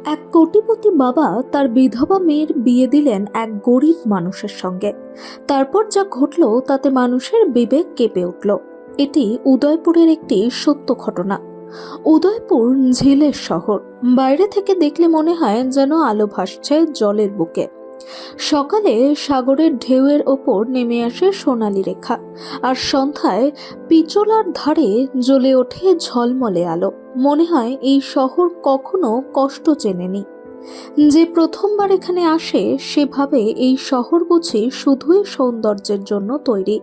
এক কোটিপতি বাবা তার বিধবা মেয়ের বিয়ে দিলেন এক গরিব মানুষের সঙ্গে। তারপর যা ঘটল তাতে মানুষের বিবেক কেঁপে উঠল। এটি উদয়পুরের একটি সত্য ঘটনা। উদয়পুর ঝিলের শহর। বাইরে থেকে দেখলে মনে হয় যেন আলো ভাসছে জলের বুকে। সকালে সাগরের ঢেউয়ের ওপর নেমে আসে সোনালি রেখা, আর সন্ধ্যায় পিচলার ধারে জ্বলে ওঠে ঝলমলে আলো। মনে হয় এই শহর কখনো কষ্ট চেনেনি। যে প্রথমবার এখানে আসে সেভাবে এই শহর বুঝি শুধুই সৌন্দর্যের জন্য তৈরি,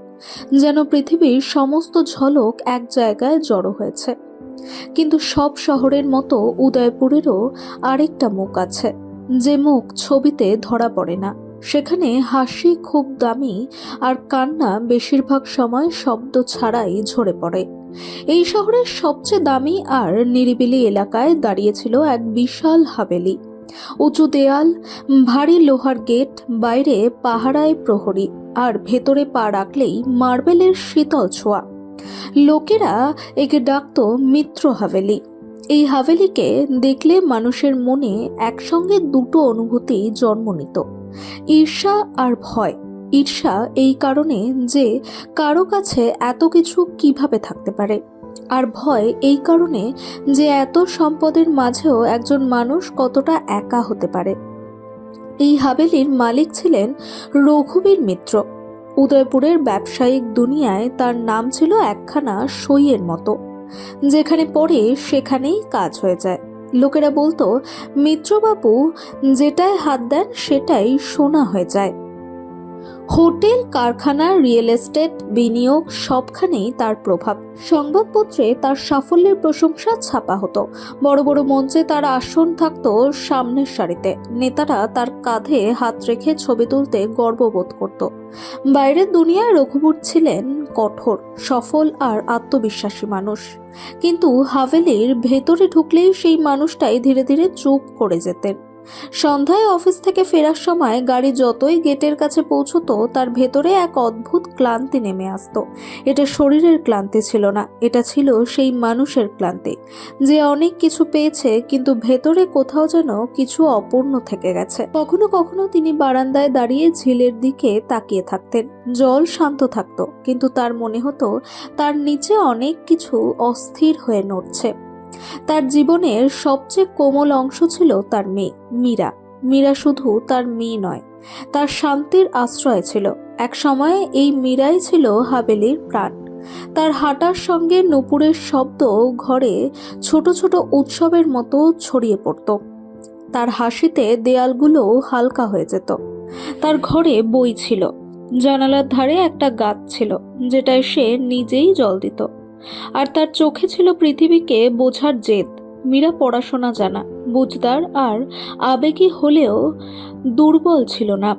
যেন পৃথিবীর সমস্ত ঝলক এক জায়গায় জড়ো হয়েছে। কিন্তু সব শহরের মতো উদয়পুরেরও আরেকটা মুখ আছে, যে মুখ ছবিতে ধরা পড়ে না। সেখানে হাসি খুব দামি, আর কান্না বেশিরভাগ সময় শব্দ ছাড়াই ঝরে পড়ে। এই শহরের সবচেয়ে দামি আর নিরিবিলি এলাকায় দাঁড়িয়েছিল এক বিশাল হাভেলি। উঁচু দেয়াল, ভারী লোহার গেট, বাইরে পাহারায় প্রহরী, আর ভেতরে পা রাখলেই মার্বেলের শীতল ছোঁয়া। লোকেরা একে ডাকত মিত্র হাভেলি। এই হাভেলিকে দেখলে মানুষের মনে একসঙ্গে দুটো অনুভূতি জন্ম নিত, ঈর্ষা আর ভয়। ঈর্ষা এই কারণে যে কারো কাছে এত কিছু কিভাবে থাকতে পারে, আর ভয় এই কারণে যে এত সম্পদের মাঝেও একজন মানুষ কতটা একা হতে পারে। এই হাভেলির মালিক ছিলেন রঘুবীর মিত্র। উদয়পুরের ব্যবসায়িক দুনিয়ায় তার নাম ছিল একখানা সইয়ের মতো, যেখানে পড়ে সেখানেই কাজ হয়ে যায়। লোকেরা বলতো, মিত্রবাবু যেটায় হাত দেন সেটাই সোনা হয়ে যায়। হোটেল, কারখানা, রিয়েল এস্টেট, বিনিয়োগ সবখানেই তার প্রভাব। সংবাদপত্রে তার সাফল্যের প্রশংসা ছাপা হতো। বড় বড় মঞ্চে তার আসন থাকতো সামনের সারিতে। নেতারা তার কাঁধে হাত রেখে ছবি তুলতে গর্ববোধ করত। বাইরের দুনিয়ায় রঘুবীর ছিলেন কঠোর, সফল আর আত্মবিশ্বাসী মানুষ। কিন্তু হাভেলির ভেতরে ঢুকলেই সেই মানুষটাই ধীরে ধীরে চুপ করে যেতেন। সন্ধ্যায় অফিস থেকে ফেরার সময় গাড়ি যতই গেটের কাছে পৌঁছতো, তার ভেতরে এক অদ্ভুত ক্লান্তি নেমে আসতো। এটা শরীরের ক্লান্তি ছিল না, এটা ছিল সেই মানুষের ক্লান্তি, যে অনেক কিছু পেয়েছে কিন্তু ভেতরে কোথাও যেন কিছু অপূর্ণ থেকে গেছে। কখনো কখনো তিনি বারান্দায় দাঁড়িয়ে ঝিলের দিকে তাকিয়ে থাকতেন। জল শান্ত থাকতো, কিন্তু তার মনে হতো তার নিচে অনেক কিছু অস্থির হয়ে নড়ছে। তার জীবনের সবচেয়ে কোমল অংশ ছিল তার মেয়ে মীরা। মীরা শুধু তার মেয়ে নয়, তার শান্তির আশ্রয় ছিল। এক সময়ে এই মীরাই ছিল হাভেলির প্রাণ। তার হাঁটার সঙ্গে নূপুরের শব্দ ঘরে ছোট ছোট উৎসবের মতো ছড়িয়ে পড়ত। তার হাসিতে দেয়ালগুলো হালকা হয়ে যেত। তার ঘরে বই ছিল, জানালার ধারে একটা গাছ ছিল যেটায় সে নিজেই জল দিত, আর তার চোখে ছিল পৃথিবীকে বোঝার জেদ। মীরা পড়াশোনা জানা, বুঝদার আর আবেগী হলেও দুর্বল ছিল না।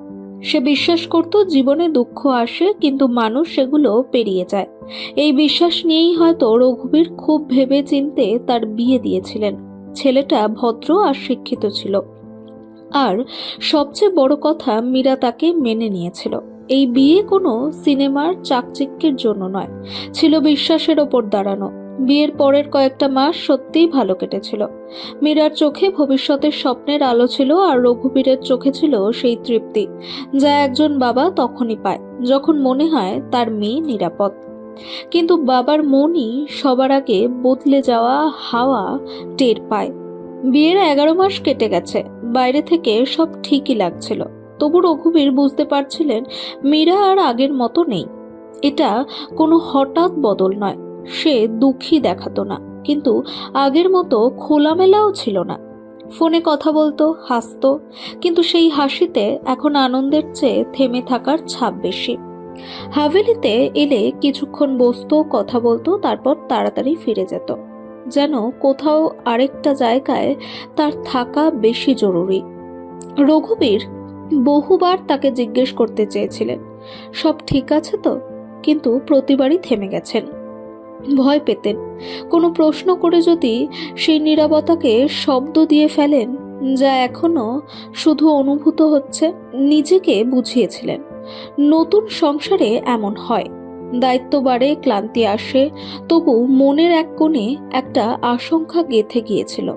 সে বিশ্বাস করত জীবনে দুঃখ আসে, কিন্তু মানুষ সেগুলো পেরিয়ে যায়। এই বিশ্বাস নিয়েই হয়তো রঘুবীর খুব ভেবে চিন্তে তার বিয়ে দিয়েছিলেন। ছেলেটা ভদ্র আর শিক্ষিত ছিল, আর সবচেয়ে বড় কথা, মীরা তাকে মেনে নিয়েছিল। এই বিয়ে কোনো সিনেমার চাকচিক্যের জন্য নয়, ছিল বিশ্বাসের ওপর দাঁড়ানো। বিয়ের পরের কয়েকটা মাস সত্যিই ভালো কেটেছিল। মীরার চোখে ভবিষ্যতের স্বপ্নের আলো ছিল, আর রঘুবীরের চোখে ছিল সেই তৃপ্তি যা একজন বাবা তখনই পায় যখন মনে হয় তার মেয়ে নিরাপদ। কিন্তু বাবার মনই সবার আগে বদলে যাওয়া হাওয়া টের পায়। বিয়ের 11 মাস কেটে গেছে, বাইরে থেকে সব ঠিকই লাগছিল। তবু রঘুবীর বুঝতে পারছিলেন মীরা আর আগের মতো নেই। এটা কোনো হঠাৎ বদল নয়। সে দুঃখী দেখাতো না, কিন্তু আগের মতো খোলামেলাও ছিল না। ফোনে কথা বলতো, হাসতো, কিন্তু সেই হাসিতে এখন আনন্দের চেয়ে থেমে থাকার ছাপ বেশি। হাভেলিতে এলে কিছুক্ষণ বসতো, কথা বলতো, তারপর তাড়াতাড়ি ফিরে যেত, যেন কোথাও আরেকটা জায়গায় তার থাকা বেশি জরুরি। রঘুবীর বহুবার তাকে জিজ্ঞেস করতে চেয়েছিলেন, সব ঠিক আছে তো, কিন্তু প্রতিবারই থেমে গেছেন। ভয় পেতেন কোনো প্রশ্ন করে যদি সেই নীরবতাকে শব্দ দিয়ে ফেলেন, যা এখনো শুধু অনুভূত হচ্ছে। নিজেকে বুঝিয়েছিলেন নতুন সংসারে এমন হয়, দায়িত্ব বাড়ে, ক্লান্তি আসে, তবু মনের এক কোণে একটা আশঙ্কা গেঁথে গিয়েছিল।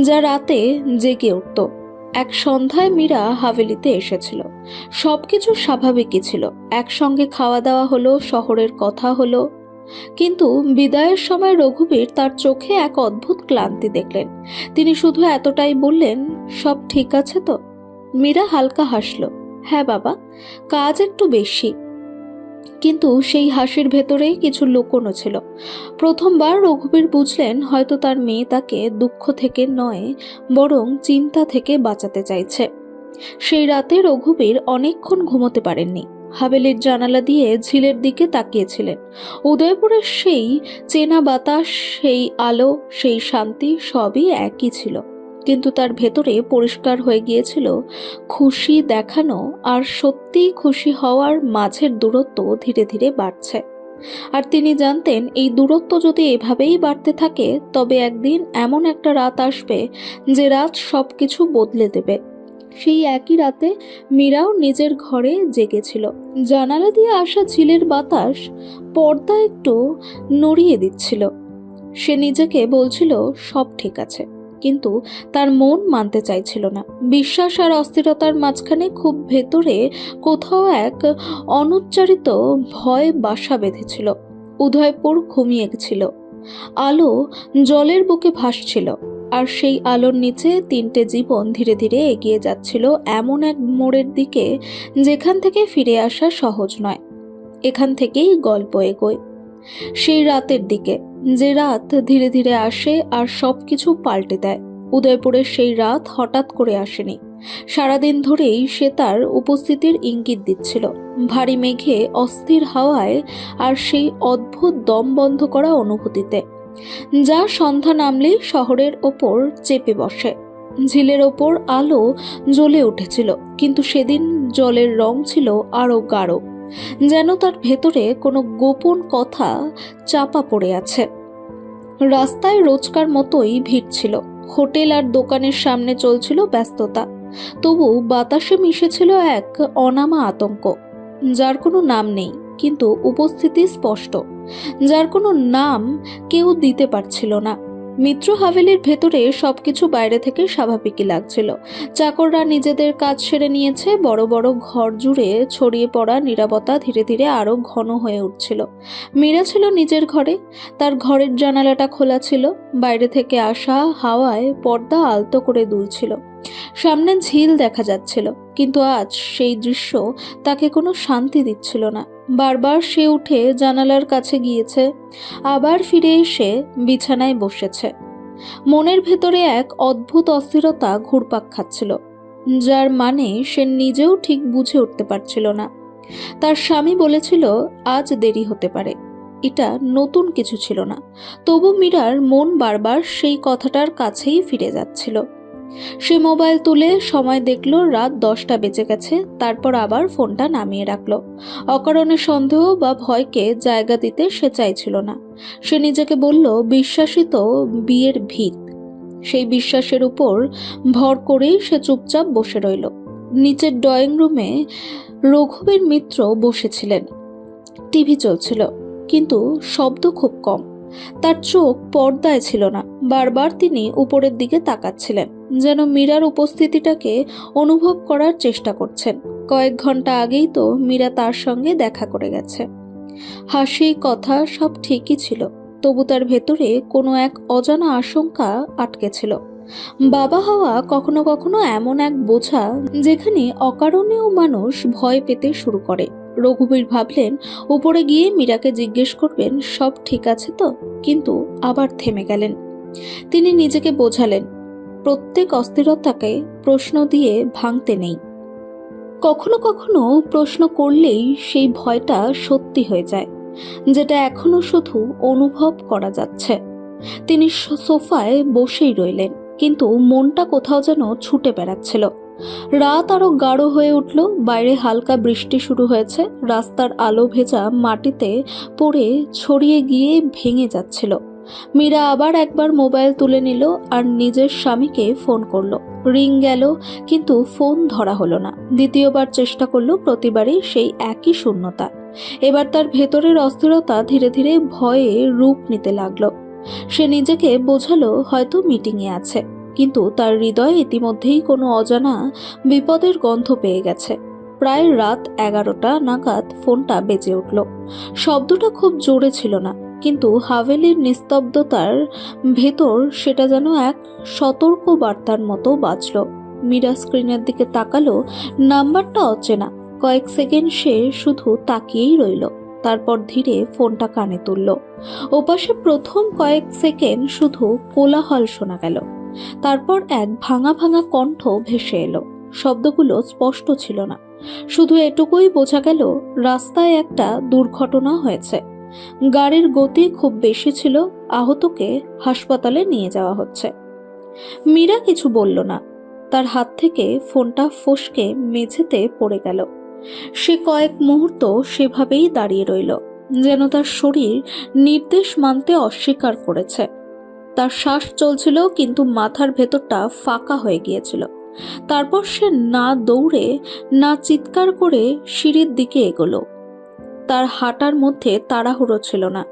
যা রাতে জেগে উঠত। এক সন্ধ্যায় মীরা হাভেলিতে এসেছিল। সবকিছু স্বাভাবিকই ছিল, একসঙ্গে খাওয়া দাওয়া হলো, শহরের কথা হলো। কিন্তু বিদায়ের সময় রঘুবীর তার চোখে এক অদ্ভুত ক্লান্তি দেখলেন। তিনি শুধু এতটাই বললেন, সব ঠিক আছে তো? মীরা হালকা হাসল, হ্যাঁ বাবা, কাজ একটু বেশি। কিন্তু সেই হাসির ভেতরেই কিছু লুকোনো ছিল। প্রথমবার রঘুবীর বুঝলেন হয়তো তার মেয়ে তাকে দুঃখ থেকে নয়, বরং চিন্তা থেকে বাঁচাতে চাইছে। সেই রাতে রঘুবীর অনেকক্ষণ ঘুমোতে পারেননি। হাভেলির জানালা দিয়ে ঝিলের দিকে তাকিয়েছিলেন। উদয়পুরের সেই চেনা বাতাস, সেই আলো, সেই শান্তি সবই একই ছিল। কিন্তু তার ভেতরে পরিষ্কার হয়ে গিয়েছিল খুশি দেখানো আর সত্যি খুশি হওয়ার মাঝের দূরত্ব ধীরে ধীরে বাড়ছে। আর তিনি জানতেন এই দূরত্ব যদি এভাবেই বাড়তে থাকে তবে একদিন এমন একটা রাত আসবে যে রাত সবকিছু বদলে দেবে। সেই একই রাতে মীরাও নিজের ঘরে জেগেছিল। জানালা দিয়ে আসা ঝিলের বাতাস পর্দা একটু নড়িয়ে দিচ্ছিল। সে নিজেকে বলছিল সব ঠিক আছে, কিন্তু তার মন মানতে চাইছিল না। বিশ্বাস আর অস্থিরতার মাঝখানে খুব ভেতরে কোথাও এক অনুচ্চারিত ভয় বাসা বেঁধেছিল। উদয়পুর ঘুমিয়েছিল, আলো জলের বুকে ভাসছিল, আর সেই আলোর নিচে তিনটে জীবন ধীরে ধীরে এগিয়ে যাচ্ছিল এমন এক মোড়ের দিকে যেখান থেকে ফিরে আসা সহজ নয়। এখান থেকেই গল্প এগোয় সেই রাতের দিকে, যে রাত ধীরে ধীরে আসে আর সবকিছু পাল্টে দেয়। উদয়পুরের সেই রাত হঠাৎ করে আসেনি। সারাদিন ধরেই সে তার উপস্থিতির ইঙ্গিত দিচ্ছিল, ভারী মেঘে, অস্থির হাওয়ায় আর সেই অদ্ভুত দম বন্ধ করা অনুভূতিতে, যা সন্ধ্যা নামলেই শহরের ওপর চেপে বসে। ঝিলের ওপর আলো জ্বলে উঠেছিল, কিন্তু সেদিন জলের রং ছিল আরো গাঢ়, যেন তার ভেতরে কোনো গোপন কথা চাপা পড়ে আছে। রাস্তায় রোজকার মতোই ভিড় ছিল, হোটেল আর দোকানের সামনে চলছিল ব্যস্ততা। তবু বাতাসে মিশেছিল এক অনামা আতঙ্ক, যার কোনো নাম নেই কিন্তু উপস্থিতি স্পষ্ট, যার কোনো নাম কেউ দিতে পারছিল না। মিত্র হাভেলির ভেতরে সবকিছু বাইরে থেকে স্বাভাবিকই লাগছিল। চাকররা নিজেদের কাজ সেরে নিয়েছে, বড় বড় ঘর জুড়ে ছড়িয়ে পড়া নীরবতা ধীরে ধীরে আরো ঘন হয়ে উঠছিল। মীরা ছিল নিজের ঘরে, তার ঘরের জানালাটা খোলা ছিল, বাইরে থেকে আসা হাওয়ায় পর্দা আলতো করে দুলছিল। সামনে ঝিল দেখা যাচ্ছিল, কিন্তু আজ সেই দৃশ্য তাকে কোনো শান্তি দিচ্ছিল না। বারবার সে উঠে জানালার কাছে গিয়েছে, আবার ফিরে এসে বিছানায় বসেছে। মনের ভেতরে এক অদ্ভুত অস্থিরতা ঘুরপাক খাচ্ছিল, যার মানে সে নিজেও ঠিক বুঝে উঠতে পারছিল না। তার স্বামী বলেছিল আজ দেরি হতে পারে, এটা নতুন কিছু ছিল না। তবু মীরার মন বারবার সেই কথাটার কাছেই ফিরে যাচ্ছিল। সে মোবাইল তুলে সময় দেখল, রাত 10টা বেজে গেছে। তারপর আবার ফোনটা নামিয়ে রাখল। অকারণে সন্দেহ বা ভয়কে জায়গা দিতে সে চাইছিল না। সে নিজেকে বলল, বিশ্বাসই তো বিয়ের ভিত। সেই বিশ্বাসের উপর ভর করেই সে চুপচাপ বসে রইল। নিচের ড্রয়িং রুমে রঘুবীর মিত্র বসেছিলেন। টিভি চলছিল, কিন্তু শব্দ খুব কম। তার চোখ পর্দায় ছিল না, বারবার তিনি উপরের দিকে তাকাচ্ছিলেন, যেন মীরার উপস্থিতিটাকে অনুভব করার চেষ্টা করছেন। কয়েক ঘন্টা আগেই তো মীরা তার সঙ্গে দেখা করে গেছে। হাসি, কথা সব ঠিকই ছিল, তবু তার ভেতরে কোনো এক অজানা আশঙ্কা আটকে ছিল। বাবা হওয়া কখনো কখনো এমন এক বোঝা যেখানে অকারণেও মানুষ ভয় পেতে শুরু করে। রঘুবীর ভাবলেন উপরে গিয়ে মীরাকে জিজ্ঞেস করবেন সব ঠিক আছে তো, কিন্তু আবার থেমে গেলেন। তিনি নিজেকে বোঝালেন প্রত্যেক অস্থিরতাকে প্রশ্ন দিয়ে ভাঙতে নেই। কখনো কখনো প্রশ্ন করলেই সেই ভয়টা সত্যি হয়ে যায়, যেটা এখনো শুধু অনুভব করা যাচ্ছে। তিনি সোফায় বসেই রইলেন, কিন্তু মনটা কোথাও যেন ছুটে বেড়াচ্ছিল। রাত আরো গাঢ় হয়ে উঠল, বাইরে হালকা বৃষ্টি শুরু হয়েছে। রাস্তার আলো ভেজা মাটিতে পড়ে ছড়িয়ে গিয়ে ভেঙে যাচ্ছিল। মীরা আবার একবার মোবাইল তুলে নিল আর নিজের স্বামীকে ফোন করলো। রিং গেল, কিন্তু ফোন ধরা হলো না। দ্বিতীয়বার চেষ্টা করলো, প্রতিবারই সেই একই শূন্যতা। এবার তার ভেতরের অস্থিরতা ধীরে ধীরে ভয়ে রূপ নিতে লাগলো। সে নিজেকে বোঝালো হয়তো মিটিংয়ে আছে, কিন্তু তার হৃদয়ে ইতিমধ্যেই কোনো অজানা বিপদের গন্ধ পেয়ে গেছে। প্রায় রাত 11টা নাগাদ ফোনটা বেজে উঠল। শব্দটা খুব জোরে ছিল না, কিন্তু হাভেলির নিস্তব্ধতার ভেতর সেটা যেন এক সতর্ক বার্তার মতো বাজল। মীরা স্ক্রিনের দিকে তাকালো। নাম্বারটা অচেনা। কয়েক সেকেন্ড সে শুধু তাকিয়েই রইল, তারপর ধীরে ফোনটা কানে তুলল। ওপাশে প্রথম কয়েক সেকেন্ড শুধু কোলাহল শোনা গেল, তারপর এক ভাঙা ভাঙা কণ্ঠ ভেসে এলো। শব্দগুলো স্পষ্ট ছিল না, শুধু এটুকুই বোঝা গেল রাস্তায় একটা দুর্ঘটনা হয়েছে। গাড়ির গতি খুব বেশি ছিল, আহতকে হাসপাতালে নিয়ে যাওয়া হচ্ছে। মীরা কিছু বলল না। তার হাত থেকে ফোনটা ফসকে মেঝেতে পড়ে গেল। সে কয়েক মুহূর্ত সেভাবেই দাঁড়িয়ে রইল, যেন তার শরীর নির্দেশ মানতে অস্বীকার করেছে। তার শ্বাস চলছিল, কিন্তু মাথার ভেতরটা ফাঁকা হয়ে গিয়েছিল। তারপর সে না দৌড়ে না চিৎকার করে সিঁড়ির দিকে এগোলো। তার হাঁটার মধ্যে তাড়াহুড়ো ছিল না,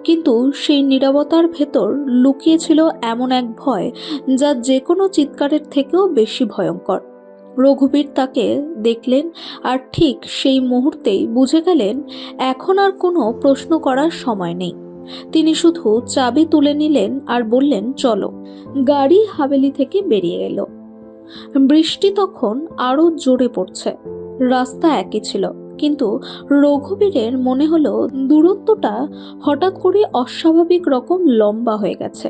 কিন্তু সেই নীরবতার ভেতর লুকিয়ে ছিল এমন এক ভয় যা যে কোনো চিৎকারের থেকেও বেশি ভয়ঙ্কর। রঘুবীর তাকে দেখলেন, আর ঠিক সেই মুহূর্তেই বুঝে গেলেন এখন আর কোনো প্রশ্ন করার সময় নেই। তিনি শুধু চাবি তুলে নিলেন আর বললেন, চলো। গাড়ি হাভেলি থেকে বেরিয়ে এলো। বৃষ্টি তখন আরো জোরে পড়ছে। রাস্তা একই ছিল, কিন্তু রঘুবীরের মনে হলো দূরত্বটা হঠাৎ করে অস্বাভাবিক রকম লম্বা হয়ে গেছে।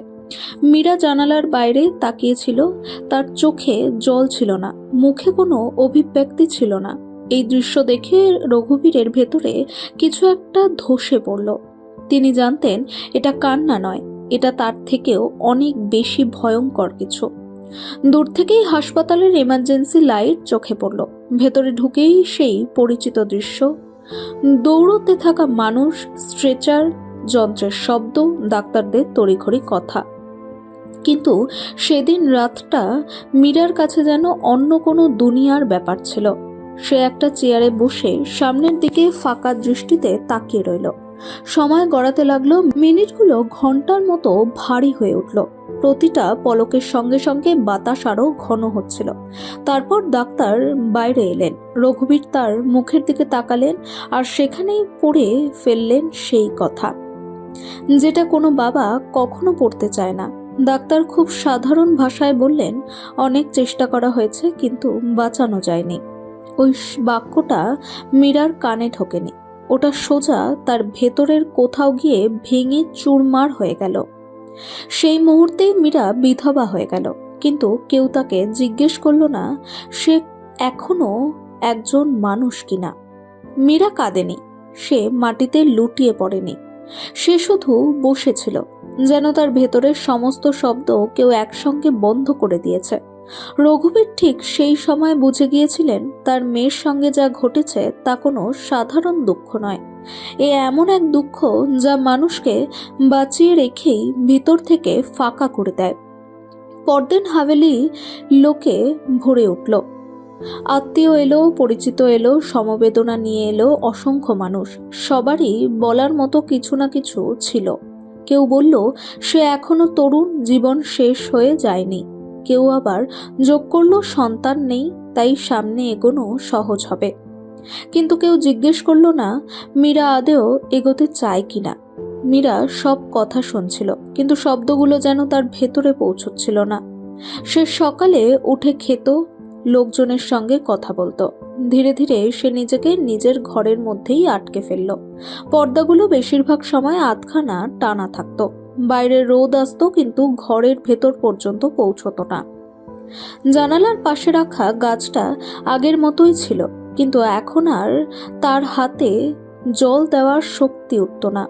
মীরা জানালার বাইরে তাকিয়েছিল। তার চোখে জল ছিল না, মুখে কোনো অভিব্যক্তি ছিল না। এই দৃশ্য দেখে রঘুবীরের ভেতরে কিছু একটা ধসে পড়ল। তিনি জানতেন এটা কান্না নয়, এটা তার থেকেও অনেক বেশি ভয়ঙ্কর কিছু। দূর থেকেই হাসপাতালের এমার্জেন্সি লাইট চোখে পড়ল। ভেতরে ঢুকেই সেই পরিচিত দৃশ্য, দৌড়তে থাকা মানুষ, স্ট্রেচার, যন্ত্রের শব্দ, ডাক্তারদের তড়িঘড়ি কথা। কিন্তু সেদিন রাতটা মীরার কাছে যেন অন্য কোনো দুনিয়ার ব্যাপার ছিল। সে একটা চেয়ারে বসে সামনের দিকে ফাঁকা দৃষ্টিতে তাকিয়ে রইল। সময় গড়াতে লাগলো। মিনিটগুলো ঘন্টার মতো ভারী হয়ে উঠল। প্রতিটা পলকের সঙ্গে সঙ্গে বাতাস আরো ঘন হচ্ছিল। তারপর ডাক্তার বাইরে এলেন। রঘুবীর তার মুখের দিকে তাকালেন, আর সেখানেই পড়ে ফেললেন সেই কথা যেটা কোনো বাবা কখনো পড়তে চায় না। ডাক্তার খুব সাধারণ ভাষায় বললেন, অনেক চেষ্টা করা হয়েছে, কিন্তু বাঁচানো যায়নি। ওই বাক্যটা মীরার কানে ঢোকেনি। ওটা সোজা তার ভেতরের কোথাও গিয়ে ভেঙে চুরমার হয়ে গেল। সেই মুহূর্তেই মীরা বিধবা হয়ে গেল, কিন্তু কেউ তাকে জিজ্ঞেস করল না সে এখনো একজন মানুষ কিনা। মীরা কাঁদেনি, সে মাটিতে লুটিয়ে পড়েনি। সে শুধু বসেছিল, যেন তার ভেতরের সমস্ত শব্দ কেউ একসঙ্গে বন্ধ করে দিয়েছে। রঘুবীর ঠিক সেই সময় বুঝে গিয়েছিলেন তার মেয়ের সঙ্গে যা ঘটেছে তা কোনো সাধারণ দুঃখ নয়। এ এমন এক দুঃখ যা মানুষকে বাঁচিয়ে রেখেই ভিতর থেকে ফাঁকা করে দেয়। পরদিন হাভেলি লোকে ভরে উঠল। আত্মীয় এলো, পরিচিত এলো, সমবেদনা নিয়ে এলো অসংখ্য মানুষ। সবারই বলার মতো কিছু না কিছু ছিল। কেউ বলল সে এখনো তরুণ, জীবন শেষ হয়ে যায়নি। কেউ আবার যোগ করল সন্তান নেই, তাই সামনে এগোনো সহজ হবে। কিন্তু কেউ জিজ্ঞেস করল না মীরা আদেও এগোতে চায় কিনা। মীরা সব কথা শুনছিল, কিন্তু শব্দগুলো যেন তার ভেতরে পৌঁছচ্ছিল না। সে সকালে উঠে খেত, লোকজনের সঙ্গে কথা বলতো। ধীরে ধীরে সে নিজেকে নিজের ঘরের মধ্যেই আটকে ফেলল। পর্দাগুলো বেশিরভাগ সময় আধখানা টানা থাকতো। বাইরে রোদ আসতো, কিন্তু ঘরের ভেতর পর্যন্ত পৌঁছতো না। জানালার পাশে রাখা গাছটা আগের মতোই ছিল, কিন্তু এখন আর তার হাতে জল দেওয়ার শক্তি উঠত না।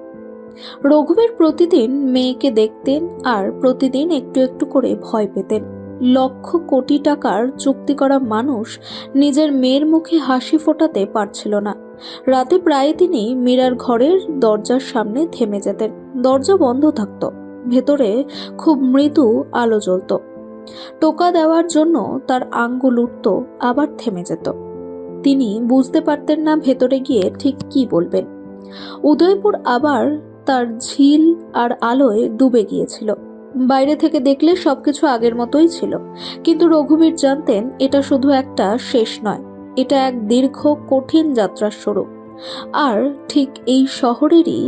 রঘুবীর প্রতিদিন মেয়েকে দেখতেন, আর প্রতিদিন একটু একটু করে ভয় পেতেন। লক্ষ কোটি টাকার চুক্তি করা মানুষ নিজের মেয়ের মুখে হাসি ফোটাতে পারছিল না। রাতে প্রায় তিনি মীরার ঘরের দরজার সামনে থেমে যেতেন। দরজা বন্ধ থাকত, ভেতরে খুব মৃদু আলো জ্বলত। টোকা দেওয়ার জন্য তার আঙ্গুল উঠত, আবার থেমে যেত। তিনি বুঝতে পারতেন না ভেতরে গিয়ে ঠিক কি বলবেন। উদয়পুর আবার তার ঝিল আর আলোয় ডুবে গিয়েছিল। বাইরে থেকে দেখলে সবকিছু আগের মতোই ছিল, কিন্তু রঘুবীর জানতেন এটা শুধু একটা শেষ নয়, এটা এক দীর্ঘ কঠিন যাত্রার শুরু। আর ঠিক এই শহরেরই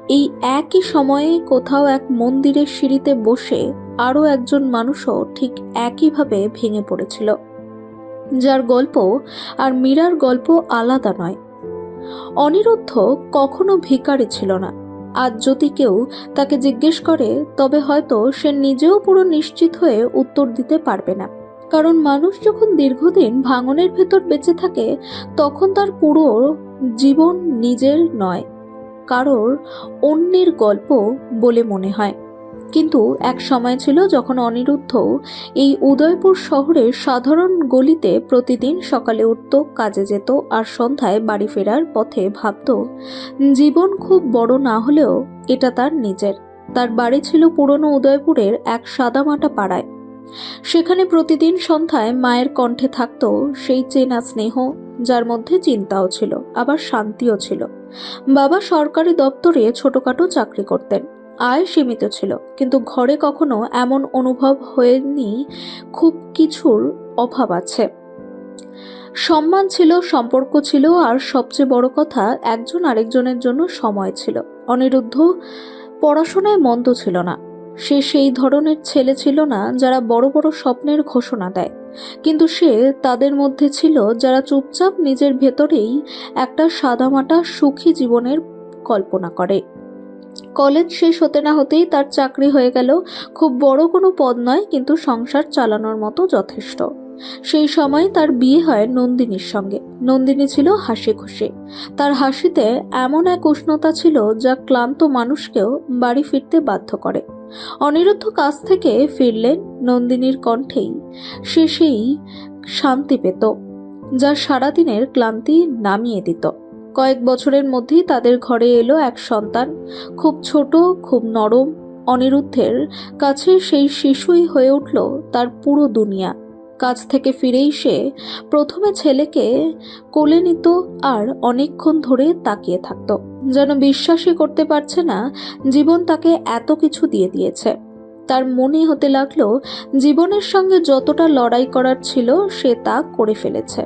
এই একই সময়ে কোথাও এক মন্দিরের সিঁড়িতে বসে আরও একজন মানুষও ঠিক একইভাবে ভেঙে পড়েছিল, যার গল্প আর মীরার গল্প আলাদা নয়। অনিরুদ্ধ কখনো ভিখারি ছিল না। আজ যদি কেউ তাকে জিজ্ঞেস করে তবে হয়তো সে নিজেও পুরো নিশ্চিত হয়ে উত্তর দিতে পারবে না, কারণ মানুষ যখন দীর্ঘদিন ভাঙনের ভেতর বেঁচে থাকে তখন তার পুরো জীবন নিজের নয়, কারোর অন্যের গল্প বলে মনে হয়। কিন্তু এক সময় ছিল যখন অনিরুদ্ধ এই উদয়পুর শহরের সাধারণ গলিতে প্রতিদিন সকালে উঠত, কাজে যেত, আর সন্ধ্যায় বাড়ি ফেরার পথে ভাবত জীবন খুব বড় না হলেও এটা তার নিজের। তার বাড়ি ছিল পুরনো উদয়পুরের এক সাদামাটা পাড়ায়। সেখানে প্রতিদিন সন্ধ্যায় মায়ের কণ্ঠে থাকত সেই চেনা স্নেহ, যার মধ্যে চিন্তাও ছিল আবার শান্তিও ছিল। বাবা সরকারি দপ্তরে ছোটখাটো চাকরি করতেন, আয় সীমিত ছিল, কিন্তু ঘরে কখনো এমন অনুভব হয়নি খুব কিছুর অভাব আছে। সম্মান ছিল, সম্পর্ক ছিল, আর সবচেয়ে বড় কথা একজন আরেকজনের জন্য সময় ছিল। অনিরুদ্ধ পড়াশোনায় মন্দ ছিল না, সে সেই ধরনের ছেলে ছিল না যারা বড় বড় স্বপ্নের ঘোষণা দেয়, কিন্তু সে তাদের মধ্যে ছিল যারা চুপচাপ নিজের ভেতরেই একটা সাদামাটা সুখী জীবনের কল্পনা করে। কলেজ শেষ হতে না হতেই তার চাকরি হয়ে গেল। খুব বড় কোনো পদ নয়, কিন্তু সংসার চালানোর মতো যথেষ্ট। সেই সময় তার বিয়ে হয় নন্দিনীর সঙ্গে। নন্দিনী ছিল হাসি খুশি, তার হাসিতে এমন এক উষ্ণতা ছিল যা ক্লান্ত মানুষকেও বাড়ি ফিরতে বাধ্য করে। অনিরুদ্ধ কাজ থেকে ফিরলেন নন্দিনীর কণ্ঠেই সে সেই শান্তি পেত যা সারাদিনের ক্লান্তি নামিয়ে দিত। কয়েক বছরের মধ্যেই তাদের ঘরে এলো এক সন্তান, খুব ছোট, খুব নরম। অনিরুদ্ধের কাছে সেই শিশুই হয়ে উঠল তার পুরো দুনিয়া। কাজ থেকে ফিরেই সে প্রথমে ছেলেকে কোলে নিত আর অনেকক্ষণ ধরে তাকিয়ে থাকত, যেন বিশ্বাসই করতে পারছে না জীবন তাকে এত কিছু দিয়ে দিয়েছে। তার মনে হতে লাগলো জীবনের সঙ্গে যতটা লড়াই করার ছিল সে তা করে ফেলেছে।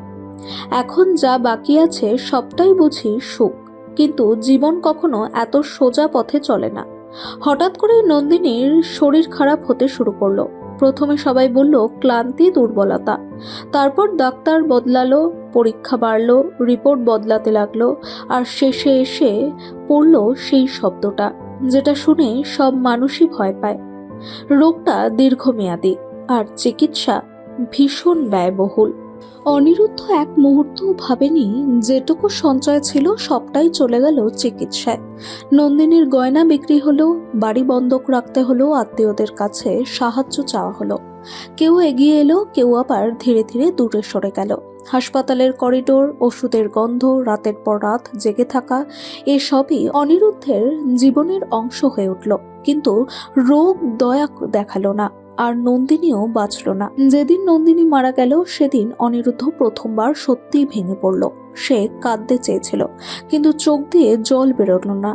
এখন যা বাকি আছে সবটাই বুঝি সুখ, কিন্তু জীবন কখনো এত সোজা পথে চলে না। হঠাৎ করে নন্দিনীর শরীর খারাপ হতে শুরু করলো। প্রথমে সবাই বলল ক্লান্তি, দুর্বলতা। তারপর ডাক্তার বদলালো, পরীক্ষা বাড়লো, রিপোর্ট বদলাতে লাগলো, আর শেষে এসে পড়লো সেই শব্দটা যেটা শুনে সব মানুষই ভয় পায়। রোগটা দীর্ঘমেয়াদী আর চিকিৎসা ভীষণ ব্যয়বহুল। অনিরুদ্ধ এক মুহূর্তও ভাবেনি যেটুকু সঞ্চয় ছিল সবটাই চলে গেল চিকিৎসায়। নন্দিনীর গয়না বিক্রি হলো, বাড়ি বন্ধক রাখতে হলো, আত্মীয়দের কাছে সাহায্য চাওয়া হলো। কেউ এগিয়ে এলো, কেউ আবার ধীরে ধীরে দূরে সরে গেল। হাসপাতালের করিডোর, ওষুধের গন্ধ, রাতের পর রাত জেগে থাকা, এসবই অনিরুদ্ধের জীবনের অংশ হয়ে উঠল। কিন্তু রোগ দয়া দেখালো না, আর নন্দিনীও বাঁচল না। যেদিন নন্দিনী মারা গেল সেদিন অনিরুদ্ধ প্রথমবার সত্যিই ভেঙে পড়ল। সে কাঁদতে চেয়েছিল, কিন্তু চোখ দিয়ে জল বেরোল না।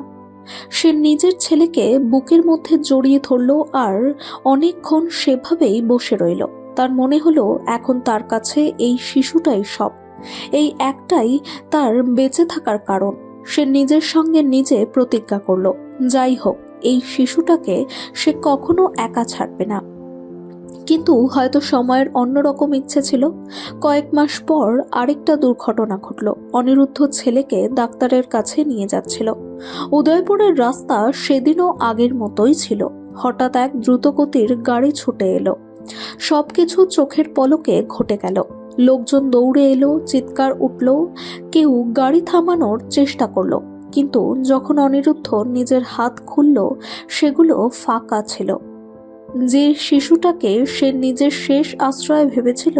সে নিজের ছেলেকে বুকের মধ্যে জড়িয়ে ধরল আর অনেকক্ষণ সেভাবেই বসে রইল। তার মনে হলো এখন তার কাছে এই শিশুটাই সব, এই একটাই তার বেঁচে থাকার কারণ। সে নিজের সঙ্গে নিজে প্রতিজ্ঞা করল, যাই হোক এই শিশুটাকে সে কখনো একা ছাড়বে না। কিন্তু হয়তো সময়ের অন্যরকম ইচ্ছে ছিল। কয়েক মাস পর আরেকটা দুর্ঘটনা ঘটল। অনিরুদ্ধ ছেলেকে ডাক্তারের কাছে নিয়ে যাচ্ছিল। উদয়পুরের রাস্তা সেদিনও আগের মতোই ছিল। হঠাৎ এক দ্রুতগতির গাড়ি ছুটে এলো। সবকিছু চোখের পলকে ঘটে গেল। লোকজন দৌড়ে এলো, চিৎকার উঠল, কেউ গাড়ি থামানোর চেষ্টা করলো, কিন্তু যখন অনিরুদ্ধ নিজের হাত খুলল সেগুলো ফাঁকা ছিল। যে শিশুটাকে সে নিজের শেষ আশ্রয় ভেবেছিল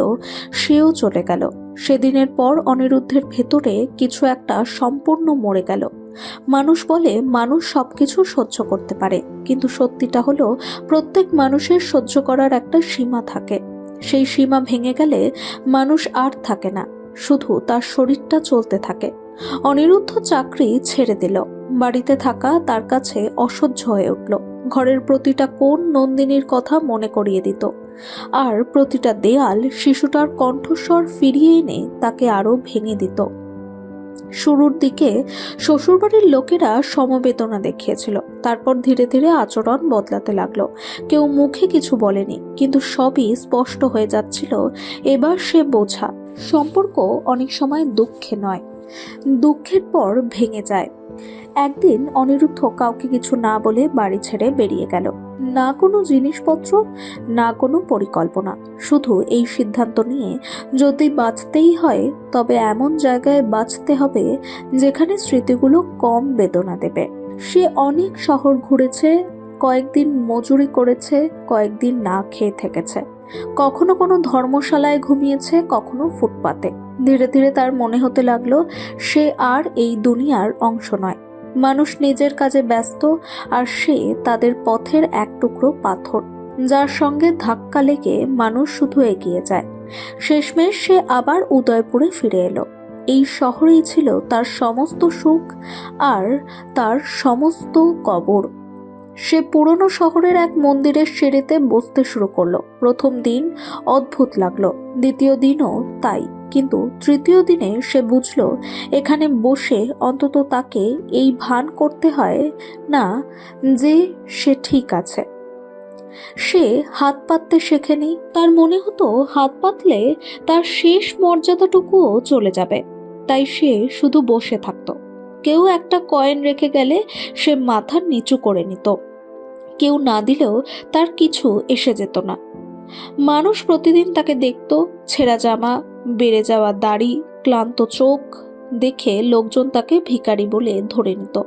সেও চলে গেল। সেদিনের পর অনিরুদ্ধের ভেতরে কিছু একটা সম্পূর্ণ মরে গেল। মানুষ বলে মানুষ সবকিছু সহ্য করতে পারে, কিন্তু সত্যিটা হলো প্রত্যেক মানুষের সহ্য করার একটা সীমা থাকে। সেই সীমা ভেঙে গেলে মানুষ আর থাকে না, শুধু তার শরীরটা চলতে থাকে। অনিরুদ্ধ চাকরি ছেড়ে দিল। বাড়িতে থাকা তার কাছে অসহ্য হয়ে উঠল। ঘরের প্রতিটা কোণ নন্দিনীর কথা মনে করিয়ে দিত, আর প্রতিটা দেয়াল শিশুটার কণ্ঠস্বর ফিরিয়ে এনে তাকে আরো ভেঙে দিত। শুরুর দিকে শ্বশুরবাড়ির লোকেরা সমবেদনা দেখিয়েছিল, তারপর ধীরে ধীরে আচরণ বদলাতে লাগলো। কেউ মুখে কিছু বলেনি, কিন্তু সবই স্পষ্ট হয়ে যাচ্ছিল এবার সে বোঝা। সম্পর্ক অনেক সময় দুঃখে নয়, দুঃখের পর ভেঙে যায়। একদিন অনিরুদ্ধ কাউকে কিছু না বলে বাড়ি ছেড়ে বেরিয়ে গেল। না কোনো জিনিসপত্র, না কোনো পরিকল্পনা, শুধু এই সিদ্ধান্ত নিয়ে যদি বাঁচতেই হয় তবে এমন জায়গায় বাঁচতে হবে যেখানে স্মৃতিগুলো কম বেদনা দেবে। সে অনেক শহর ঘুরেছে, কয়েকদিন মজুরি করেছে, কয়েকদিন না খেয়ে থেকেছে, কখনো কোনো ধর্মশালায় ঘুমিয়েছে, কখনো ফুটপাতে। ধীরে ধীরে তার মনে হতে লাগলো সে আর এই দুনিয়ার অংশ নয়। মানুষ নিজের কাজে ব্যস্ত, আর সে তাদের পথের এক টুকরো পাথর, যার সঙ্গে ধাক্কা লেগে মানুষ শুধু এগিয়ে যায়। শেষমেশ সে আবার উদয়পুরে ফিরে এলো। এই শহরেই ছিল তার সমস্ত সুখ আর তার সমস্ত কবর। সে পুরনো শহরের এক মন্দিরের সিঁড়িতে বসতে শুরু করলো। প্রথম দিন অদ্ভুত লাগলো, দ্বিতীয় দিনও তাই, কিন্তু তৃতীয় দিনে সে বুঝলো এখানে বসে অন্তত তাকে এই ভান করতে হয় না যে সে ঠিক আছে। সে হাত পাততে শেখেনি। তার মনে হতো হাত পাতলে তার শেষ মর্যাদাটুকুও চলে যাবে, তাই সে শুধু বসে থাকতো। কেউ একটা কয়েন রেখে গেলে সে মাথা নিচু করে নিত, কেউ না দিলেও তার কিছু এসে যেত না। মানুষ প্রতিদিন তাকে দেখত, ছেঁড়া জামা, বেড়ে যাওয়া দাড়ি, ক্লান্ত চোখ দেখে লোকজন তাকে ভিখারি বলে ধরে নিত,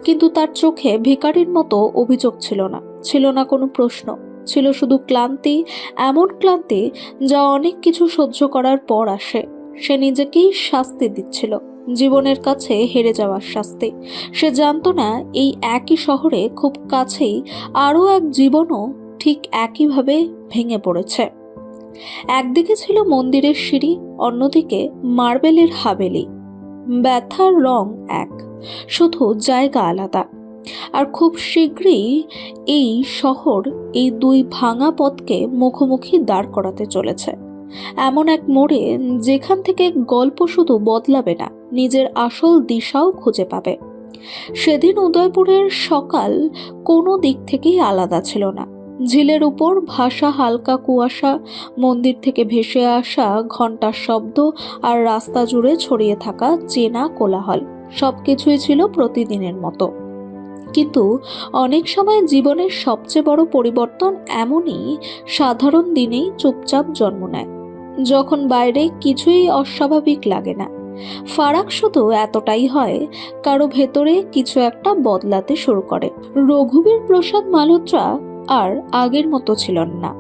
কিন্তু তার চোখে ভিখারির মতো অভিযোগ ছিল না, ছিল না কোনো প্রশ্ন, ছিল শুধু ক্লান্তি, এমন ক্লান্তি যা অনেক কিছু সহ্য করার পর আসে। সে নিজেকেই শাস্তি দিচ্ছিল, জীবনের কাছে হেরে যাওয়ার শাস্তি। সে জানতো না এই একই শহরে খুব কাছেই আরও এক জীবনও ঠিক একইভাবে ভেঙে পড়েছে। একদিকে ছিল মন্দিরের সিঁড়ি, অন্যদিকে মার্বেলের হাভেলি। ব্যথার রং এক, শুধু জায়গা আলাদা। আর খুব শীঘ্রই এই শহর এই দুই ভাঙা পথকে মুখোমুখি দাঁড় করাতে চলেছে, এমন এক মোড়ে যেখান থেকে গল্প শুধু বদলাবে না, নিজের আসল দিশাও খুঁজে পাবে। সেদিন উদয়পুরের সকাল কোনো দিক থেকেই আলাদা ছিল না। ঝিলের উপর ভাসা হালকা কুয়াশা, মন্দির থেকে ভেসে আসা ঘন্টার শব্দ, আর রাস্তা জুড়ে ছড়িয়ে থাকা চেনা কোলাহল, সবকিছুই ছিল প্রতিদিনের মতো। কিন্তু অনেক সময় জীবনের সবচেয়ে বড় পরিবর্তন এমনই সাধারণ দিনেই চুপচাপ জন্ম নেয়, যখন বাইরে কিছুই অস্বাভাবিক লাগে না। ফারাক শুধু এতটাই হয়, কারো ভেতরে কিছু একটা বদলাতে শুরু করে। রঘুবীর প্রসাদ মালহোত্রা আর আগের মতো ছিলেন না।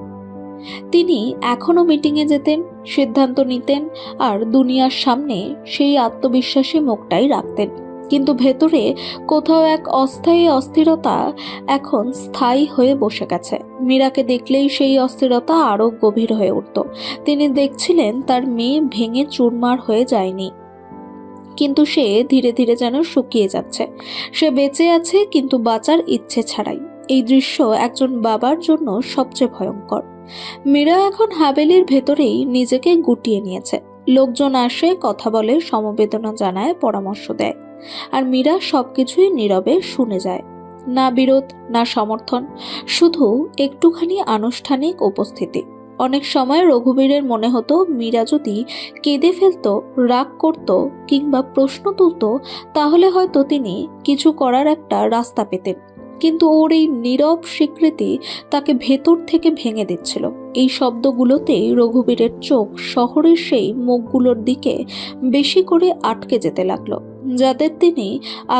তিনি এখনো মিটিংয়ে যেতেন, সিদ্ধান্ত নিতেন, আর দুনিয়ার সামনে সেই আত্মবিশ্বাসী মুখটাই রাখতেন, কিন্তু ভেতরে কোথাও এক অস্থায়ী অস্থিরতা এখন স্থায়ী হয়ে বসে গেছে। মীরাকে দেখলেই সেই অস্থিরতা আরো গভীর হয়ে উঠত। তিনি দেখছিলেন তার মেয়ে ভেঙে চুরমার হয়ে যায়নি, কিন্তু সে ধীরে ধীরে যেন শুকিয়ে যাচ্ছে। সে বেঁচে আছে, কিন্তু বাঁচার ইচ্ছে ছাড়াই। এই দৃশ্য একজন বাবার জন্য সবচেয়ে ভয়ঙ্কর। মীরা এখন হাভেলির ভেতরেই নিজেকে গুটিয়ে নিয়েছে। লোকজন আসে, কথা বলে, সমবেদনা জানায়, পরামর্শ দেয়, আর মীরা সবকিছুই নীরবে শুনে যায়। না বিরোধ, না সমর্থন, শুধু একটুখানি আনুষ্ঠানিক উপস্থিতি। অনেক সময় রঘুবীরের মনে হতো মীরা যদি কেঁদে ফেলতো, রাগ করত, কিংবা প্রশ্ন তুলত, তাহলে হয়তো তিনি কিছু করার একটা রাস্তা পেতেন। কিন্তু ওর এই নীরব স্বীকৃতি তাকে ভেতর থেকে ভেঙে দিচ্ছিল। এই শব্দগুলোতেই রঘুবীরের চোখ শহরের সেই মুখগুলোর দিকে বেশি করে আটকে যেতে লাগলো, যাদের তিনি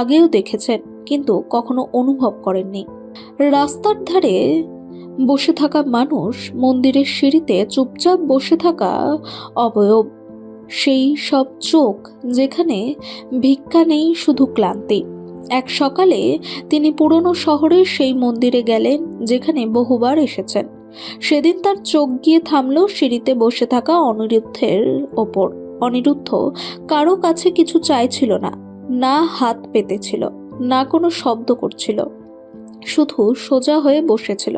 আগেও দেখেছেন কিন্তু কখনো অনুভব করেননি। রাস্তার ধারে বসে থাকা মানুষ, মন্দিরের সিঁড়িতে চুপচাপ বসে থাকা অবয়ব, সেই সব চোখ যেখানে ভিক্ষা নেই, শুধু ক্লান্তি। এক সকালে তিনি পুরনো শহরের সেই মন্দিরে গেলেন যেখানে বহুবার এসেছেন। সেদিন তার চোখ গিয়ে থামল সিঁড়িতে বসে থাকা অনিরুদ্ধের ওপর। অনিরুদ্ধ কারো কাছে কিছু চাইছিল না, না হাত পেতেছিল, না কোনো শব্দ করছিল। শুধু সোজা হয়ে বসেছিল,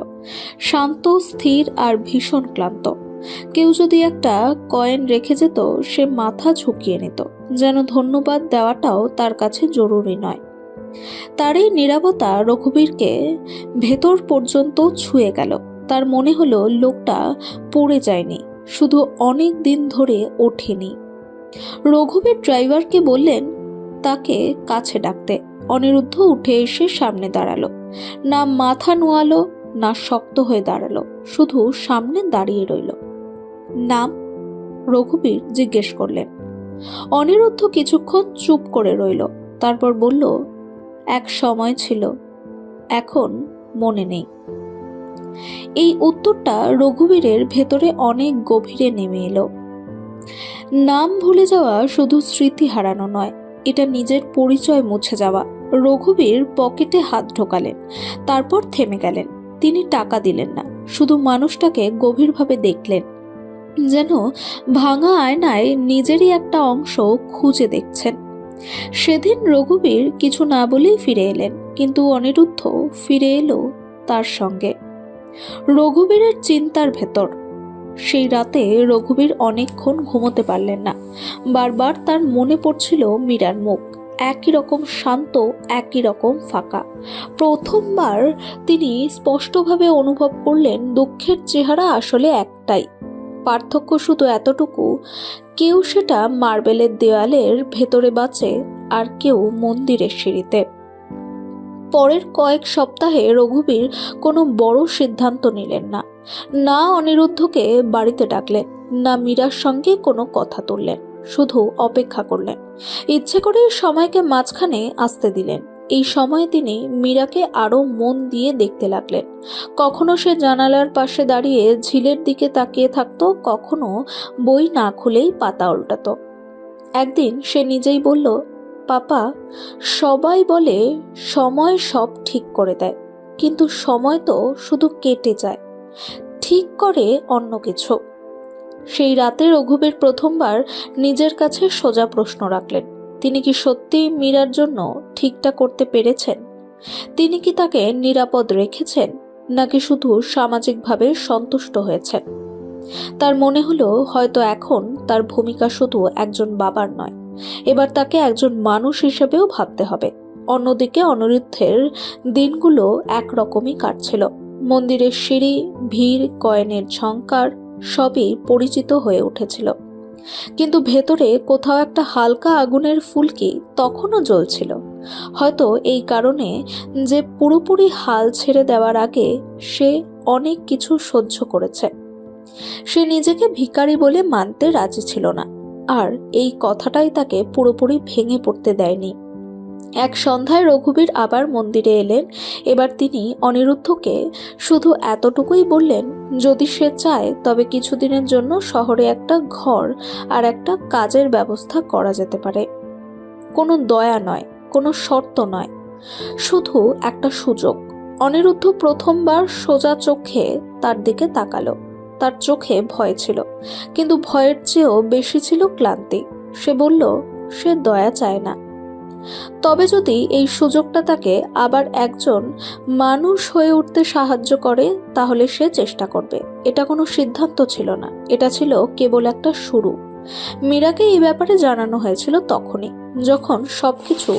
শান্ত, স্থির আর ভীষণ ক্লান্ত। কেউ যদি একটা কয়েন রেখে যেত, সে মাথা ঝুঁকিয়ে নিত, যেন ধন্যবাদ দেওয়াটাও তার কাছে জরুরি নয়। তার এই নীরবতা রঘুবীরকে ভেতর পর্যন্ত ছুঁয়ে গেল। তার মনে হলো লোকটা পড়ে যায়নি, শুধু অনেক দিন ধরে ওঠেনি। রঘুবীর ড্রাইভারকে বললেন তাকে কাছে ডাকতে। অনিরুদ্ধ উঠে এসে সামনে দাঁড়ালো। না মাথা নোয়ালো, না শক্ত হয়ে দাঁড়ালো, শুধু সামনে দাঁড়িয়ে রইল। নাম? রঘুবীর জিজ্ঞেস করলেন। অনিরুদ্ধ কিছুক্ষণ চুপ করে রইল, তারপর বলল, এক সময় ছিল, এখন মনে নেই। এই উত্তরটা রঘুবীরের ভেতরে অনেক গভীরে নেমে এলো। নাম ভুলে যাওয়া শুধু স্মৃতি হারানো নয়, এটা নিজের পরিচয় মুছে যাওয়া। রঘুবীর পকেটে হাত ঢোকালেন, তারপর থেমে গেলেন। তিনি টাকা দিলেন না, শুধু মানুষটাকে গভীরভাবে দেখলেন, যেন ভাঙা আয়নায় নিজেরই একটা অংশ খুঁজে দেখছেন। সেদিন রঘুবীর কিছু না বলেই ফিরে এলেন, কিন্তু অনিরুদ্ধ ফিরে এলো তার সঙ্গে। রঘুবীরের চিন্তার ভেতর। সেই রাতে রঘুবীর অনেকক্ষণ ঘুমোতে পারলেন না। বারবার তার মনে পড়ছিল মীরার মুখ, একই রকম শান্ত, একই রকম ফাঁকা। প্রথমবার তিনি স্পষ্টভাবে অনুভব করলেন দুঃখের চেহারা আসলে একটাই, পার্থক্য শুধু এতটুকু, কেউ সেটা মার্বেলের দেওয়ালের ভেতরে বাঁচে, আর কেউ মন্দিরের সিঁড়িতে। পরের কয়েক সপ্তাহে রঘুবীর কোনো বড় সিদ্ধান্ত নিলেন না। না অনিরুদ্ধকে বাড়িতে ডাকলেন, না মীরার সঙ্গে কোনো কথা তুললেন, শুধু অপেক্ষা করলেন। ইচ্ছে করেই সময়কে মাঝখানে আসতে দিলেন। এই সময়ে তিনি মীরাকে আরো মন দিয়ে দেখতে লাগলেন। কখনো সে জানালার পাশে দাঁড়িয়ে ঝিলের দিকে তাকিয়ে থাকতো, কখনো বই না খুলেই পাতা উল্টাতো। একদিন সে নিজেই বলল, পাপা, সবাই বলে সময় সব ঠিক করে দেয়, কিন্তু সময় তো শুধু কেটে যায়, ঠিক করে অন্য কিছু। সেই রাতে রঘুবীর প্রথমবার নিজের কাছে সোজা প্রশ্ন রাখলেন, তিনি কি সত্যিই মীরার জন্য ঠিকটা করতে পেরেছেন? তিনি কি তাকে নিরাপদ রেখেছেন, নাকি শুধু সামাজিকভাবে সন্তুষ্ট হয়েছেন? তার মনে হলো হয়তো এখন তার ভূমিকা শুধু একজন বাবার নয়, এবার তাকে একজন মানুষ হিসেবেও ভাবতে হবে। অন্যদিকে অনিরুদ্ধের দিনগুলো একরকমই কাটছিল। মন্দিরের সিঁড়ি, ভিড়, কয়েনের ঝংকার সবই পরিচিত হয়ে উঠেছিল, কিন্তু ভেতরে কোথাও একটা হালকা আগুনের ফুলকি তখনও জ্বলছিল। হয়তো এই কারণে যে পুরোপুরি হাল ছেড়ে দেওয়ার আগে সে অনেক কিছু সহ্য করেছে। সে নিজেকে ভিখারি বলে মানতে রাজি ছিল না, আর এই কথাটাই তাকে পুরোপুরি ভেঙে পড়তে দেয়নি। এক সন্ধ্যায় রঘুবীর আবার মন্দিরে এলেন। এবার তিনি অনিরুদ্ধকে শুধু এতটুকুই বললেন, যদি সে চায় তবে কিছুদিনের জন্য শহরে একটা ঘর আর একটা কাজের ব্যবস্থা করা যেতে পারে। কোনো দয়া নয়, কোনো শর্ত নয়, শুধু একটা সুযোগ। অনিরুদ্ধ প্রথমবার সোজা চোখে তার দিকে তাকালো। তার চোখে ভয় ছিল, কিন্তু ভয়ের চেয়েও বেশি ছিল ক্লান্তি। সে বলল, সে দয়া চায় না, তবে যদি এই সুযোগটা তাকে আবার একজন মানুষ হয়ে উঠতে সাহায্য করে, তাহলে সে চেষ্টা করবে। এটা কোনো সিদ্ধান্ত ছিল না, এটা ছিল কেবল একটা শুরু। মীরাকে এই ব্যাপারে জানানো হয়েছিল তখনই, যখন সবকিছু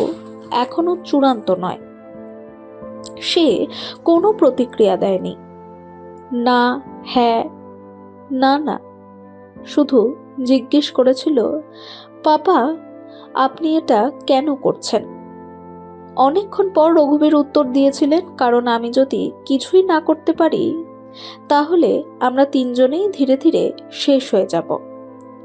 এখনো চূড়ান্ত নয়। সে কোনো প্রতিক্রিয়া দেয়নি, না, হ্যাঁ, না, না, শুধু জিজ্ঞেস করেছিল, পাপা, আপনি এটা কেন করছেন? অনেকক্ষণ পর রঘুবীর উত্তর দিয়েছিলেন, কারণ আমি যদি কিছুই না করতে পারি, তাহলে আমরা তিনজনেই ধীরে ধীরে শেষ হয়ে যাব।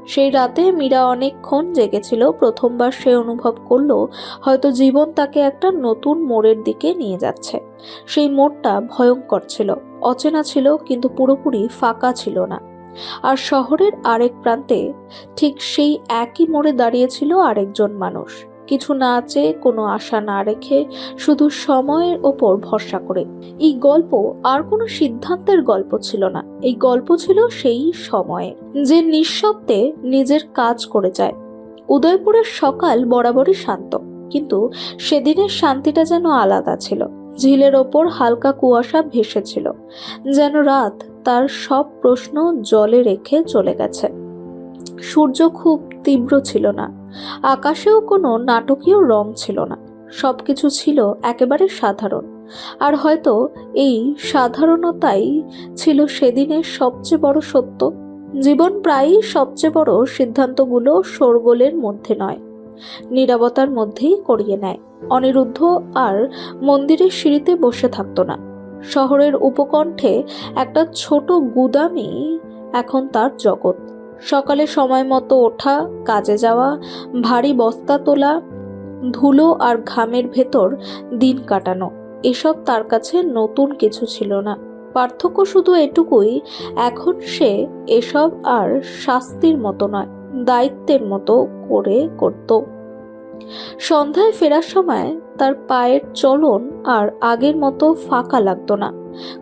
সেই রাতে মীরা অনেকক্ষণ জেগেছিল। প্রথমবার সে অনুভব করলো হয়তো জীবন তাকে একটা নতুন মোড়ের দিকে নিয়ে যাচ্ছে। সেই মোড়টা ভয়ঙ্কর ছিল, অচেনা ছিল, কিন্তু পুরোপুরি ফাঁকা ছিল না। আর শহরের আরেক প্রান্তে ঠিক সেই একই মোড়ে দাঁড়িয়েছিল আরেকজন মানুষ, কিছু না চেয়ে, কোনো আশা না রেখে, শুধু সময়ের ওপর ভরসা করে। এই গল্প আর কোনো সিদ্ধান্তের গল্প ছিল না, এই গল্প ছিল সেই সময়ে যে নিঃশব্দে নিজের কাজ করে যায়। উদয়পুরের সকাল বরাবরই শান্ত, কিন্তু সেদিনের শান্তিটা যেন আলাদা ছিল, ঝিলের ওপর হালকা কুয়াশা ভেসেছিল, যেন রাত তার সব প্রশ্ন জলে রেখে চলে গেছে। সূর্য খুব তীব্র ছিল না, আকাশেও কোনো নাটকীয় রং ছিল না। সবকিছু ছিল একেবারে সাধারণ, আর হয়তো এই সাধারণতাই ছিল সেদিনের সবচেয়ে বড় সত্য। জীবন প্রায়ই সবচেয়ে বড় সিদ্ধান্তগুলো শোরগোলের মধ্যে নয়, নীরবতার মধ্যেই করিয়ে নেয়। অনিরুদ্ধ আর মন্দিরের সিঁড়িতে বসে থাকতো না। শহরের উপকণ্ঠে একটা ছোট গুদামই এখন তার জগৎ। সকালে সময় মতো ওঠা, কাজে যাওয়া, ভারী বস্তা তোলা, ধুলো আর ঘামের ভেতর দিন কাটানো, এসব তার কাছে নতুন কিছু ছিল না। পার্থক্য শুধু এটুকুই, এখন সে এসব আর শাস্তির মতো নয়, দায়িত্বের মতো করে করত। সন্ধ্যায় ফেরার সময় তার পায়ের চলন আর আগের মতো ফাঁকা লাগতো না।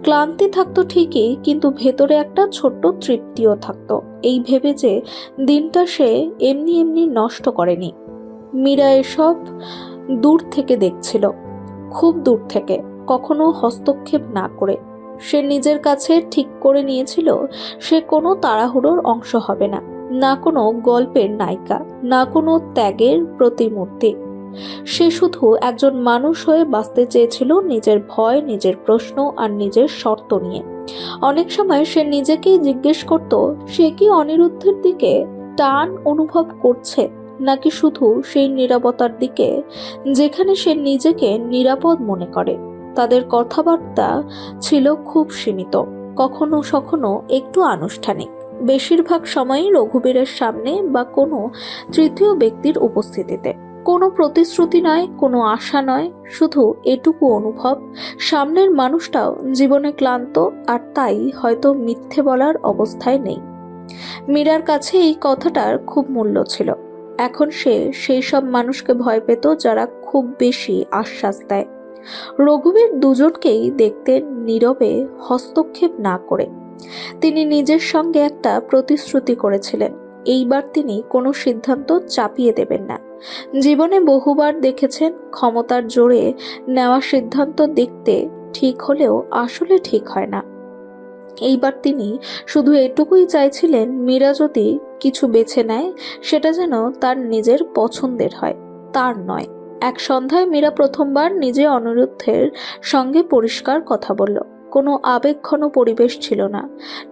ক্লান্তি থাকতো ঠিকই, কিন্তু ভেতরে একটা ছোট্ট তৃপ্তিও থাকতো, এই ভেবে যে দিনটা সে এমনি এমনি নষ্ট করেনি। মীরা এসব দূর থেকে দেখছিল, খুব দূর থেকে, কখনো হস্তক্ষেপ না করে। সে নিজের কাছে ঠিক করে নিয়েছিল সে কোনো তাড়াহুড়োর অংশ হবে না, না কোনো গল্পের নায়িকা, না কোনো ত্যাগের প্রতিমূর্তি। সে শুধু একজন মানুষ হয়ে বাঁচতে চেয়েছিল, নিজের ভয়, নিজের প্রশ্ন আর নিজের শর্ত নিয়ে। অনেক সময় সে নিজেকেই জিজ্ঞেস করত, সে কি অনিরুদ্ধের দিকে টান অনুভব করছে, নাকি শুধু সেই নীরবতার দিকে যেখানে সে নিজেকে নিরাপদ মনে করে। তাদের কথাবার্তা ছিল খুব সীমিত, কখনো কখনো একটু আনুষ্ঠানিক, বেশিরভাগ সময়ই রঘুবীরের সামনে বা কোনো তৃতীয় ব্যক্তির উপস্থিতিতে। কোনো প্রতিশ্রুতি নয়, কোনো আশা নয়, শুধু এটুকু অনুভব, সামনের মানুষটাও জীবনে ক্লান্ত, আর তাই হয়তো মিথ্যে বলার অবস্থায় নেই। মীরার কাছে এই কথাটার খুব মূল্য ছিল। এখন সে সেই সব মানুষকে ভয় পেত যারা খুব বেশি আশ্বাস দেয়। রঘুবীর দুজনকেই দেখতেন নীরবে, হস্তক্ষেপ না করে। তিনি নিজের সঙ্গে একটা প্রতিশ্রুতি করেছিলেন, এইবার তিনি কোনো সিদ্ধান্ত চাপিয়ে দেবেন না। জীবনে বহুবার দেখেছেন ক্ষমতার জোরে নেওয়া সিদ্ধান্ত দেখতে ঠিক হলেও আসলে ঠিক হয় না। এইবার তিনি শুধু এটুকুই চাইছিলেন, মীরা যদি কিছু বেছে নেয় সেটা যেন তার নিজের পছন্দের হয়, তার নয়। এক সন্ধ্যায় মীরা প্রথমবার নিজে অনিরুদ্ধের সঙ্গে পরিষ্কার কথা বলল। কোনো আবেগঘন পরিবেশ ছিল না,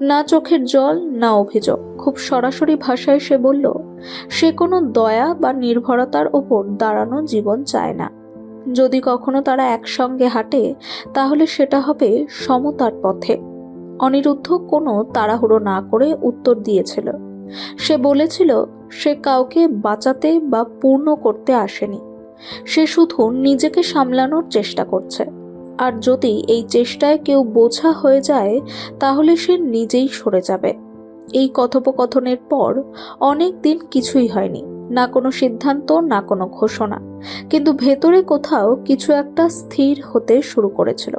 না চোখের জল, না অভিযোগ। খুব সরাসরি ভাষায় সে বলল, সে কোনো দয়া বা নির্ভরতার ওপর দাঁড়ানো জীবন চায় না। যদি কখনো তারা একসঙ্গে হাঁটে, তাহলে সেটা হবে সমতার পথে। অনিরুদ্ধ কোনো তাড়াহুড়ো না করে উত্তর দিয়েছিল। সে বলেছিল সে কাউকে বাঁচাতে বা পূর্ণ করতে আসেনি, সে শুধু নিজেকে সামলানোর চেষ্টা করছে। আর যদি এই চেষ্টায় কেউ বোঝা হয়ে যায়, তাহলে সে নিজেই সরে যাবে। এই কথোপকথনের পর অনেক দিন কিছুই হয়নি, না কোনো সিদ্ধান্ত, না কোনো ঘোষণা, কিন্তু ভেতরে কোথাও কিছু একটা স্থির হতে শুরু করেছিল।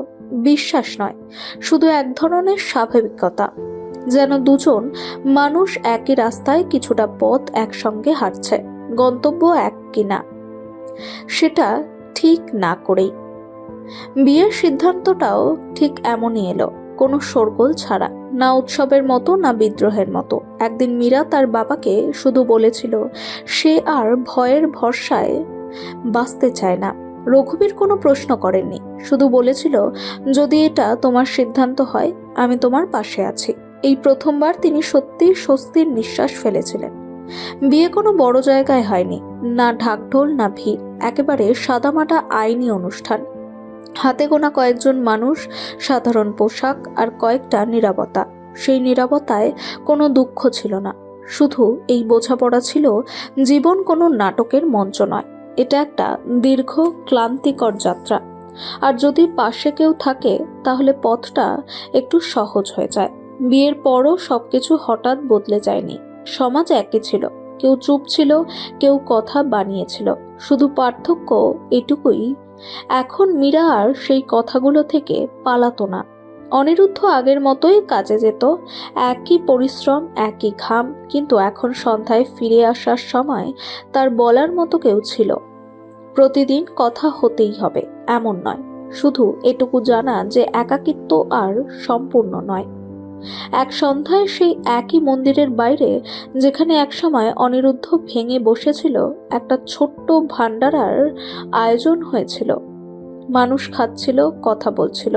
বিশ্বাস নয়, শুধু এক ধরনের স্বাভাবিকতা, যেন দুজন মানুষ একই রাস্তায় কিছুটা পথ একসঙ্গে হাঁটছে, গন্তব্য এক কিনা সেটা ঠিক না করেই। বিয়ের সিদ্ধান্তটাও ঠিক এমনই এলো, কোনো শোরগোল ছাড়া, না উৎসবের মতো, না বিদ্রোহের মতো। একদিন মীরা তার বাবাকে শুধু বলেছিল সে আর ভয়ের ভরসায় বাঁচতে চায় না। রঘুবীর কোনো প্রশ্ন করেননি, শুধু বলেছিল, যদি এটা তোমার সিদ্ধান্ত হয়, আমি তোমার পাশে আছি। এই প্রথমবার তিনি সত্যি স্বস্তির নিঃশ্বাস ফেলেছিলেন। বিয়ে কোনো বড় জায়গায় হয়নি, না ঢাকঢোল, না ভিড়, একেবারে সাদামাটা আইনি অনুষ্ঠান। হাতে গোনা কয়েকজন মানুষ, সাধারণ পোশাক আর কয়েকটা নীরবতা। সেই নীরবতায় কোনো দুঃখ ছিল না, শুধু এই বোঝাপড়া ছিল জীবন কোনো নাটকের মঞ্চ নয়, এটা একটা দীর্ঘ ক্লান্তিকর যাত্রা। আর যদি পাশে কেউ থাকে, তাহলে পথটা একটু সহজ হয়ে যায়। বিয়ের পরও সবকিছু হঠাৎ বদলে যায়নি, সমাজ একই ছিল, কেউ চুপ ছিল, কেউ কথা বানিয়েছিল। শুধু পার্থক্য এটুকুই, এখন মীরা আর সেই কথাগুলো থেকে পালাতো না। অনিরুদ্ধ আগের মতোই কাজে যেত, একই পরিশ্রম, একই ঘাম, কিন্তু এখন সন্ধ্যায় ফিরে আসার সময় তার বলার মতো কেউ ছিল। প্রতিদিন কথা হতেই হবে এমন নয়, শুধু এটুকু জানা যে একাকিত্ব আর সম্পূর্ণ নয়। এক সন্ধ্যায় সেই একই মন্দিরের বাইরে, যেখানে একসময় অনিরুদ্ধ ভেঙে বসেছিল, একটা ছোট্ট ভান্ডারার আয়োজন হয়েছিল। মানুষ খাচ্ছিল, কথা বলছিল।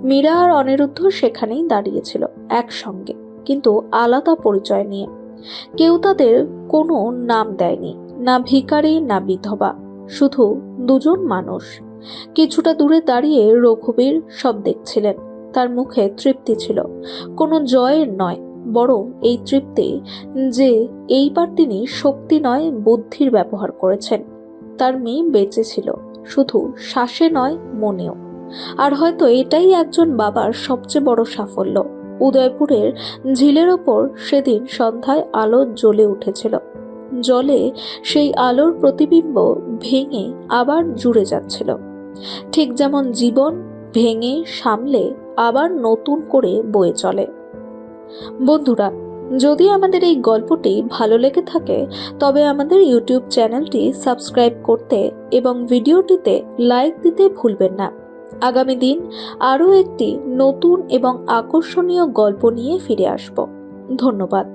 মীরা আর অনিরুদ্ধ সেখানেই দাঁড়িয়েছিল একসঙ্গে, কিন্তু আলাদা পরিচয় নিয়ে। কেউ তাদের কোনো নাম দেয়নি, না ভিখারি না বিধবা, শুধু দুজন মানুষ। কিছুটা দূরে দাঁড়িয়ে রঘুবীর সব দেখছিলেন। তার মুখে তৃপ্তি ছিল, কোনো জয়ের নয়, বরং এই তৃপ্তি যে এইবার তিনি শক্তি নয় বুদ্ধির ব্যবহার করেছেন। তার মেয়ে বেঁচে ছিল, শুধু শ্বাসে নয়, মনেও। আর হয়তো এটাই একজন বাবার সবচেয়ে বড় সাফল্য। উদয়পুরের ঝিলের ওপর সেদিন সন্ধ্যায় আলো জ্বলে উঠেছিল। জলে সেই আলোর প্রতিবিম্ব ভেঙে আবার জুড়ে যাচ্ছিল, ঠিক যেমন জীবন ভেঙে সামলে আবার নতুন করে বয়ে চলে। বন্ধুরা, যদি আমাদের এই গল্পটি ভালো লেগে থাকে তবে আমাদের ইউটিউব চ্যানেলটি সাবস্ক্রাইব করতে এবং ভিডিওটিতে লাইক দিতে ভুলবেন না। আগামী দিন আরও একটি নতুন এবং আকর্ষণীয় গল্প নিয়ে ফিরে আসব। ধন্যবাদ।